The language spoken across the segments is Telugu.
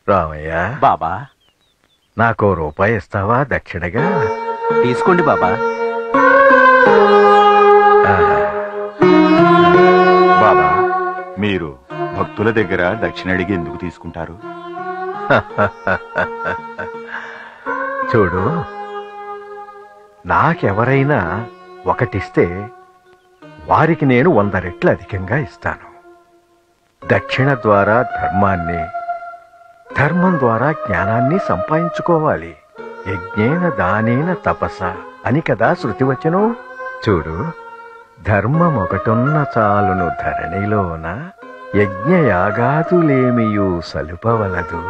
రామయ్య బాబా, నాకో రూపాయి ఇస్తావా దక్షిణగా? తీసుకోండి బాబా. బాబా, మీరు భక్తుల దగ్గర దక్షిణ అడిగి ఎందుకు తీసుకుంటారు? చూడు, నాకెవరైనా ఒకటిస్తే వారికి నేను 100 రెట్లు అధికంగా ఇస్తాను. దక్షిణ ద్వారా ధర్మాన్ని, ధర్మం ద్వారా జ్ఞానాన్ని సంపాదించుకోవాలి. యజ్ఞేన దానేన తపస అని కదా శృతివచనం. చూడు, ధర్మం ఒకటున్న చాలును ధరణిలోన, యజ్ఞయాగాదులేమియూ సలుపవలదు,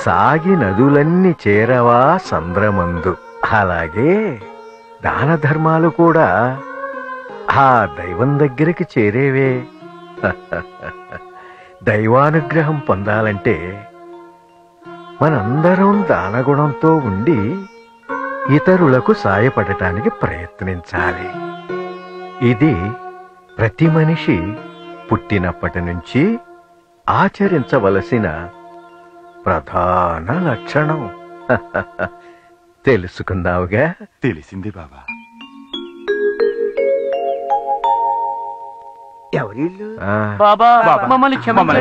సాగి నదులన్నీ చేరవా సంద్రమందు. అలాగే దాన ధర్మాలు కూడా ఆ దైవం దగ్గరికి చేరేవే. దైవానుగ్రహం పొందాలంటే మనందరం దానగుణంతో ఉండి ఇతరులకు సాయపడటానికి ప్రయత్నించాలి. ఇది ప్రతి మనిషి పుట్టినప్పటి నుంచి ఆచరించవలసిన ప్రధాన లక్షణం. తెలుసుకున్నావుగా? తెలిసింది బాబా. ఎవరిల్లు? బాబా, మమ్మల్ని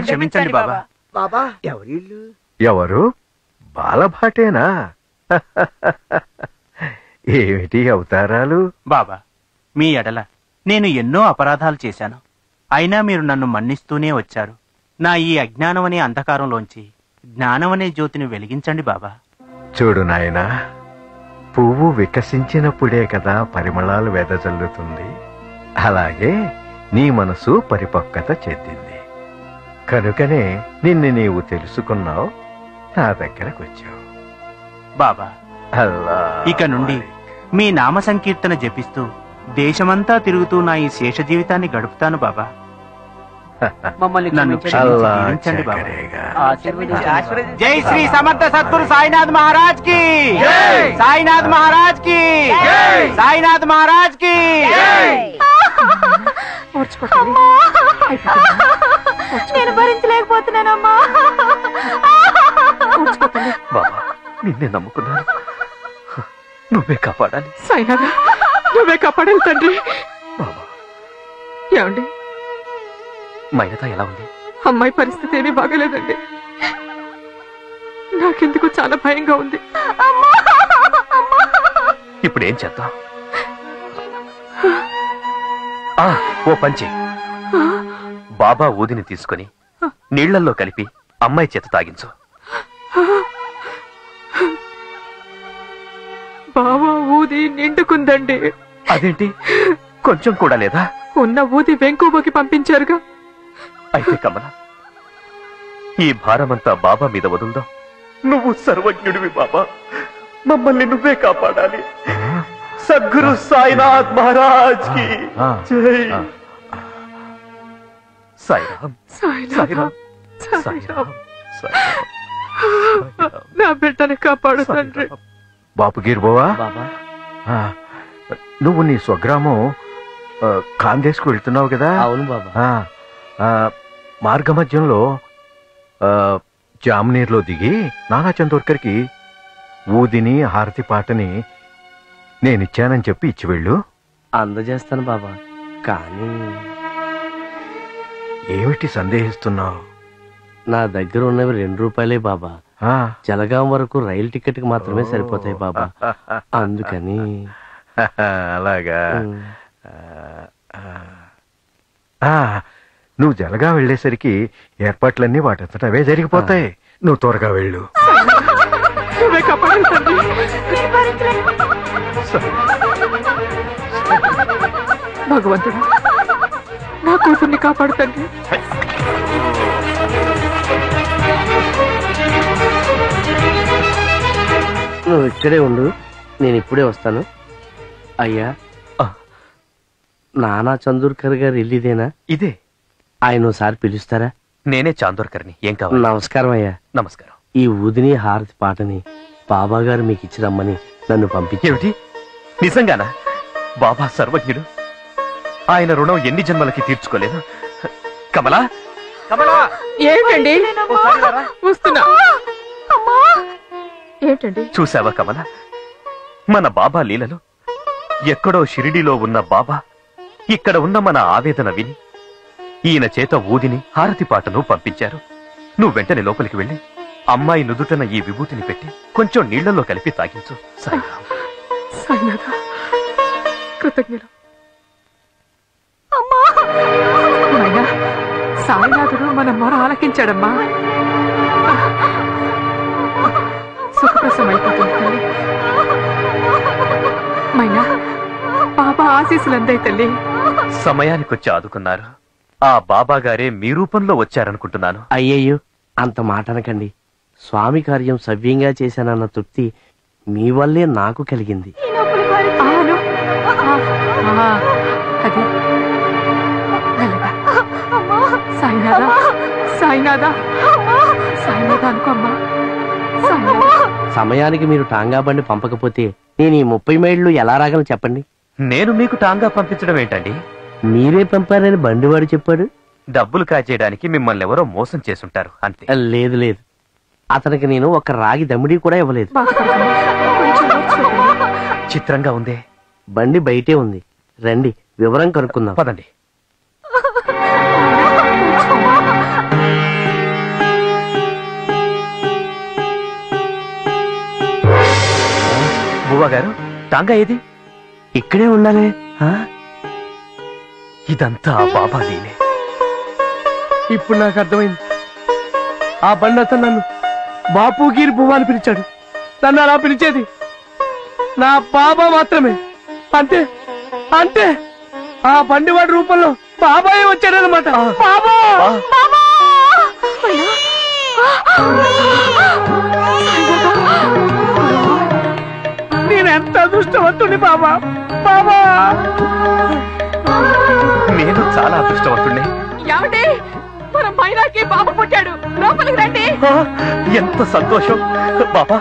క్షమించండి బాబా. బాబా, ఎవరిల్లు? ఎవరు? బాలభాటేనా? ఏమిటి అవతారాలు? బాబా, మీ ఎడల నేను ఎన్నో అపరాధాలు చేశాను. అయినా మీరు నన్ను మన్నిస్తూనే వచ్చారు. నా ఈ అజ్ఞానం అనే అంధకారంలోంచి జ్ఞానం అనే జ్యోతిని వెలిగించండి బాబా. చూడు నాయనా, పువ్వు వికసించినప్పుడే కదా పరిమళాలు వెదజల్లుతుంది. అలాగే నీ మనసు పరిపక్వత చెందింది కనుకనే నిన్ను నీవు తెలుసుకున్నావు, నా దగ్గరకు వచ్చావు. బాబా, ఇక నుండి మీ నామ సంకీర్తన జపిస్తూ దేశమంతా తిరుగుతూ నా ఈ శేష జీవితాన్ని గడుపుతాను బాబా. నన్ను క్షమించండి బాబా. జై శ్రీ సమర్థ సద్గురు సాయినాథ్ మహారాజ్ కి, సాయినాథ్ మహారాజ్ కి, సాయినాథ్ మహారాజ్ కి. నేను భరించలేకపోతున్నానమ్మా. బాబా, నిన్నే నమ్ముకున్నాను, నువ్వే కాపాడాలి. సాయినాథ, నువ్వే కాపాడాలి తండ్రి. బాబా, ఏమండి, మైనత ఎలా ఉంది? అమ్మాయి పరిస్థితి ఏమీ బాగలేదండి. నాకెందుకు చాలా భయంగా ఉంది. ఇప్పుడు ఏం చేద్దాం? ఓ పంచి, బాబా ఊదిని తీసుకుని నీళ్లల్లో కలిపి అమ్మాయి చేత తాగించు. బావా ఊది నిండుకుందండి. అదేంటి, కొంచెం కూడా లేదా? ఉన్న ఊది వెంకోబోకి పంపించారుగా. అయితే కమల, ఈ భారమంతా బాబా మీద వదులుదాం. నువ్వు సర్వజ్ఞుడివి బాబా, మమ్మల్ని నువ్వే కాపాడాలి. సద్గురు సాయినాథ్ మహారాజ్ కి జై. సాయిరామ్, సాయిరామ్, సాయిరామ్, నా బిడ్డని కాపాడు తండ్రి. బాపుగీర్ బోవా, నువ్వు నీ స్వగ్రామం కాందేశ్కు వెళ్తున్నావు కదా? అవును బాబా. మార్గమధ్యంలో జామ్నీర్లో దిగి నానా చందోర్కర్కి ఊదిని హారతి పాటని నేనిచ్చానని చెప్పి ఇచ్చి వెళ్ళు. అందజేస్తాను బాబా. కానీ ఏమిటి సందేహిస్తున్నావు? నా దగ్గర ఉన్నవి 2 రూపాయలే బాబా. జలగాం వరకు రైలు టికెట్ కి మాత్రమే సరిపోతాయి బాబా. అందుకని. అలాగా? నువ్వు జలగా వెళ్ళేసరికి ఏర్పాట్లన్నీ వాటంతట అవే జరిగిపోతాయి. నువ్వు త్వరగా వెళ్ళు. భగవంతుడు, నా కూతుర్ని కాపాడుతండి. నువ్వు ఇక్కడే ఉండు, నేను ఇప్పుడే వస్తాను. అయ్యా, నానా చందూర్కర్ గారు ఇల్లుదేనా? ఇదే. ఆయన ఒకసారి పిలుస్తారా? నేనే చాందోర్కర్ని. ఏం కావాలి? నమస్కారం అయ్యా. నమస్కారం. ఈ ఊదిని హారతి పాటని బాబా గారు మీకు ఇచ్చి రమ్మని నన్ను పంపించేమిటి? నిజంగానా? బాబా సర్వజ్ఞుడు, ఆయన రుణం ఎన్ని జన్మలకి తీర్చుకోలేదు. కమలా, కమలా, ఏంటండి వస్తున్నా. ఏమిటండి? చూసావా కమల, మన బాబా లీలలు. ఎక్కడో షిరిడిలో ఉన్న బాబా ఇక్కడ ఉన్న మన ఆవేదన విని ఈయన చేత ఊదిని హారతి పాటను పంపించారు. నువ్వు వెంటనే లోపలికి వెళ్ళి అమ్మాయి నుదుటన ఈ విభూతిని పెట్టి కొంచెం నీళ్లలో కలిపి తాగించు. సాయిరాం. సాయినాథ, కృతజ్ఞులు. నాయనా, సాయినాథుడు మన మొర ఆలకించాడమ్మా. సుఖప్రసం అయిపోతుంది తల్లి. మైనా, బాబా ఆశీస్సులందాయి తల్లి. సమయానికొచ్చి ఆదుకున్నారు. ఆ బాబా గారే మీ రూపంలో వచ్చారనుకుంటున్నాను. అయ్యయ్యో, అంత మాట అనకండి. స్వామి కార్యం సవ్యంగా చేశానన్న తృప్తి మీ వల్లే నాకు కలిగింది. అవును. అది మెల్లగా. సాయినాథ, సాయినాథ, సాయినాథ అనుకోమ్మా. సమయానికి మీరు టాంగా బండి పంపకపోతే నేను ఈ 30 మైళ్ళు ఎలా రాగలను చెప్పండి? నేను మీకు టాంగా పంపించడం ఏంటండి? మీరే పంపారని బండివాడు చెప్పాడు. డబ్బులు కాజేయడానికి మిమ్మల్ని ఎవరో మోసం చేసుంటారు అంతే. లేదు లేదు, అతనికి నేను ఒక రాగి దమ్మిడి కూడా ఇవ్వలేదు. చిత్రంగా ఉందే. బండి బయటే ఉంది, రండి వివరం కనుక్కుందాం. పదండి. బువ్వ గారు, టాంగా ఏది? ఇక్కడే ఉండాలి. ఇదంతా బాబా లీలే. ఇప్పుడు నాకు అర్థమైంది. ఆ బండి అతను నన్ను బాపుగిరి బువ్వ అని పిలిచాడు. నన్ను అలా పిలిచేది నా బాబా మాత్రమే. అంతే అంతే, ఆ బండివాడి రూపంలో బాబాయే వచ్చాడనమాట. బాబా, నేనెంత అదృష్టవంతుడి బాబా. బాబా, నేను చాలా అదృష్టవంతుణ్ణి. ఏమండి, మన మైనాకి బాబు పుట్టాడు. లోపలికి రండి. ఎంత సంతోషం. బాబా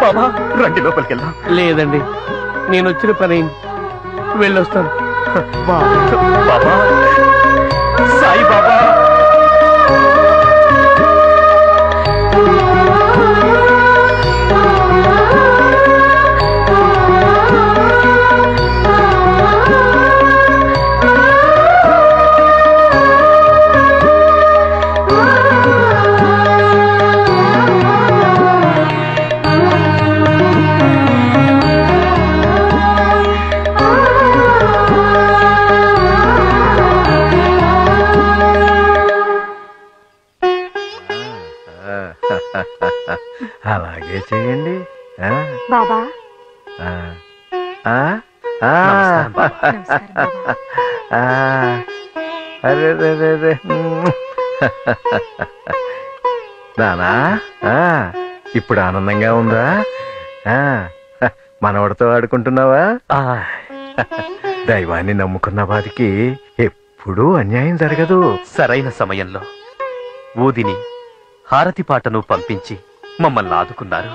బాబా, రండి లోపలికి వెళ్దాం. లేదండి, నేను వచ్చిన పని అయింది, వెళ్ళొస్తాను. బాబా, సాయి బాబా. అలాగే చేయండి. బాబా, అరే నానా, ఇప్పుడు ఆనందంగా ఉందా? మనవడితో ఆడుకుంటున్నావా? దైవాన్ని నమ్ముకున్న వారికి ఎప్పుడూ అన్యాయం జరగదు. సరైన సమయంలో ఊదిని హారతి పాటను పంపించి మమ్మల్ని ఆదుకున్నారు.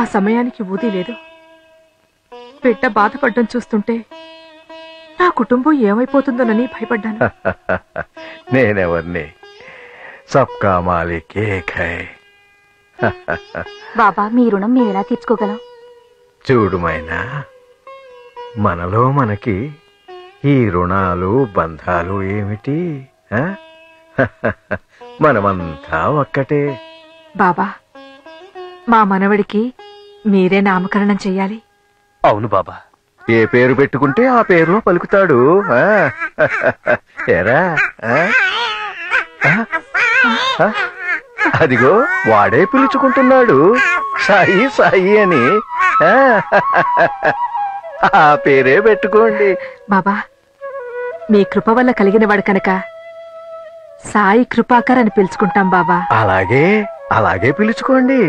ఆ సమయానికి ఊది లేదు. బిడ్డ బాధపడ్డం చూస్తుంటే నా కుటుంబం ఏమైపోతుందోనని భయపడ్డాను. నేనెవర్ని? సబ్కా మాలిక్ ఏక్ హై. బాబా, మీ రుణం మేము ఎలా తీర్చుకోగలం? చూడుమైనా, మనలో మనకి ఈ రుణాలు బంధాలు ఏమిటి? మనమంతా ఒక్కటే. బాబా, మా మనవడికి మీరే నామకరణం చెయ్యాలి. అవును బాబా. ఏ పేరు పెట్టుకుంటే ఆ పేరులో పలుకుతాడు. ఏరా, అదిగో వాడే పిలుచుకుంటున్నాడు, సాయి సాయి అని. ఆ పేరే పెట్టుకోండి. బాబా, మీ కృప వల్ల కలిగిన వాడు కనుక సాయి కృపాకర్ అని పిలుచుకుంటాం బాబా. అలాగే అలాగే పిలుచుకోండి.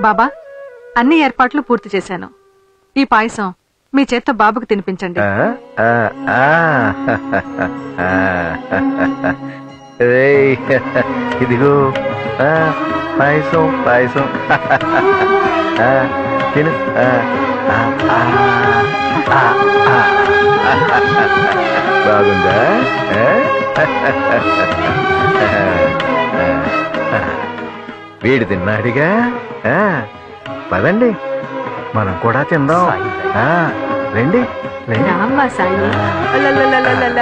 బాబా, అన్ని ఏర్పాట్లు పూర్తి చేశాను. ఈ పాయసం మీ చేత్తో బాబుకు తినిపించండి. ఇదిగో పాయసం పాయసం తిను. బాగుందా? వీడు తిన్నాడుగా ఆ, పదండి మనం కూడా తిందాం. ఆ, రండి రండి. రామ్మా సాయి. అలలలలలల.